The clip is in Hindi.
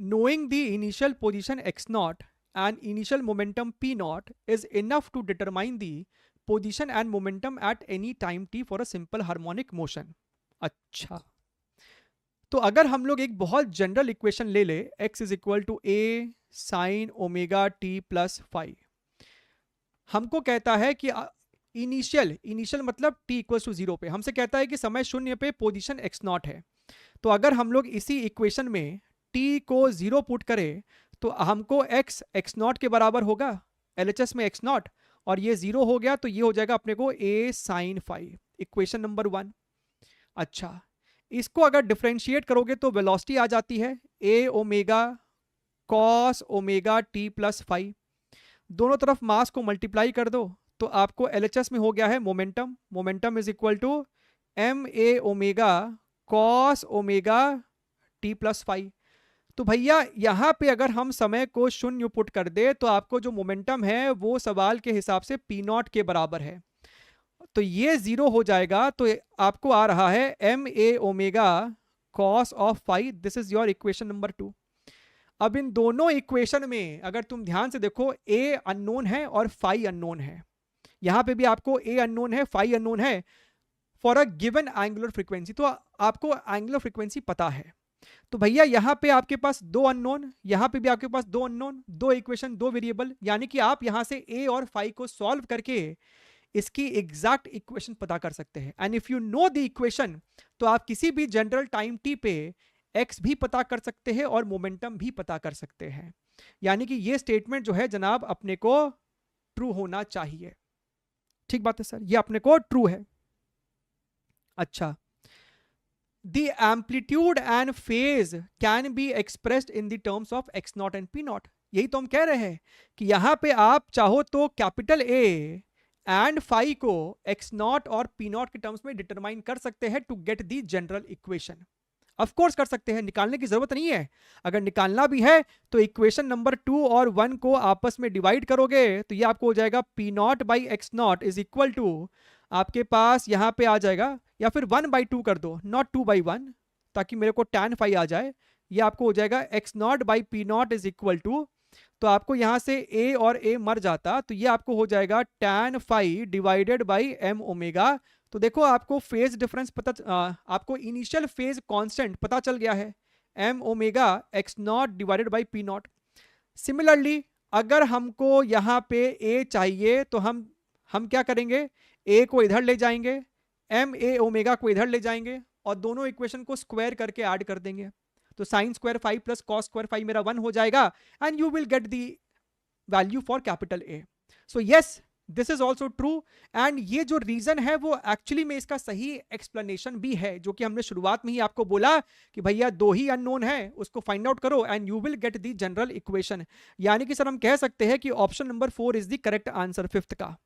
knowing the initial position x naught and initial momentum p naught is enough to determine the position and momentum at any time t for a simple harmonic motion. अच्छा, तो अगर हम लोग एक बहुत जनरल इक्वेशन ले ले x is equal to A sine omega T plus five, हमको कहता है कि इनिशियल मतलब t इक्वल टू जीरो पे हमसे कहता है कि समय शून्य पे पोजीशन x नॉट है। तो अगर हम लोग इसी इक्वेशन में t को जीरो पुट करें तो हमको x नॉट के बराबर होगा LHS में x नॉट, और ये जीरो हो गया तो ये हो जाएगा अपने को a sine five, equation number 1। अच्छा, इसको अगर डिफरेंशिएट करोगे तो वेलोसिटी आ जाती है a omega cos omega T plus five, दोनों तरफ मास को मल्टीप्लाई कर दो तो आपको LHS में हो गया है momentum, momentum is equal to M A omega cos omega T plus five. तो भैया यहाँ पे अगर हम समय को शून्य पुट कर दे तो आपको जो मोमेंटम है वो सवाल के हिसाब से पी नॉट के बराबर है, तो ये जीरो हो जाएगा। तो आपको आ रहा है M A omega cos of five, this is your equation number 2। अब इन दोनों इक्वेशन में अगर तुम ध्यान से देखो ए अननोन है और फाई अननोन है, यहां पे भी आपको ए अननोन है फाई अननोन है for a given angular frequency, तो आपको एंगुलर फ्रीक्वेंसी पता है। तो भैया यहाँ पे आपके पास दो अननोन, यहाँ पे भी आपके पास दो अननोन, दो इक्वेशन दो वेरिएबल, यानी कि आप यहाँ से ए और फाई को सॉल्व करके इसकी एग्जैक्ट इक्वेशन पता कर सकते हैं। And if you know the equation तो आप किसी भी जनरल टाइम टी पे x भी पता कर सकते हैं और मोमेंटम भी पता कर सकते हैं, यानी कि ये स्टेटमेंट जो है जनाब अपने को ट्रू होना चाहिए। ठीक बात है सर, ये अपने को ट्रू है। अच्छा, the amplitude and phase can be expressed in the terms of x not and p not, यही तो हम कह रहे हैं कि यहां पे आप चाहो तो कैपिटल A एंड फाई को x नॉट और p नॉट के टर्म्स में डिटरमाइन कर सकते हैं to get the general equation. Of course कर सकते हैं, निकालने की जरूरत नहीं है। अगर निकालना भी है तो इक्वेशन नंबर 2 और 1 को आपस में डिवाइड करोगे तो ये आपको हो जाएगा p not by X not is equal to, आपके पास यहाँ पे आ जाएगा, या फिर 1/2 कर दो, नॉट 2/1, ताकि मेरे को tan फाई आ जाए। ये आपको हो जाएगा x not by P not is equal to, तो आपको यहाँ से a और a मर जाता तो ये आपको हो जाएगा tan phi divided by m omega. तो देखो आपको फेज डिफरेंस पता, आपको इनिशियल फेज कांस्टेंट पता चल गया है m omega x not divided by P not. Similarly अगर हमको यहाँ पे a चाहिए तो हम क्या करेंगे, a को इधर ले जाएंगे, m a ओमेगा को इधर ले जाएंगे और दोनों इक्वेशन को स्क्वायर करके ऐड कर देंगे, तो sine square five plus cos square five मेरा 1 हो जाएगा and you will get the value for capital A। So yes, this is also true, and ये जो रीजन है वो एक्चुअली में इसका सही एक्सप्लेनेशन भी है, जो कि हमने शुरुआत में ही आपको बोला कि भैया दो ही अननोन है, उसको फाइंड आउट करो and you will get the general equation. यानी कि सर हम कह सकते हैं कि option number 4 is the correct answer, fifth का।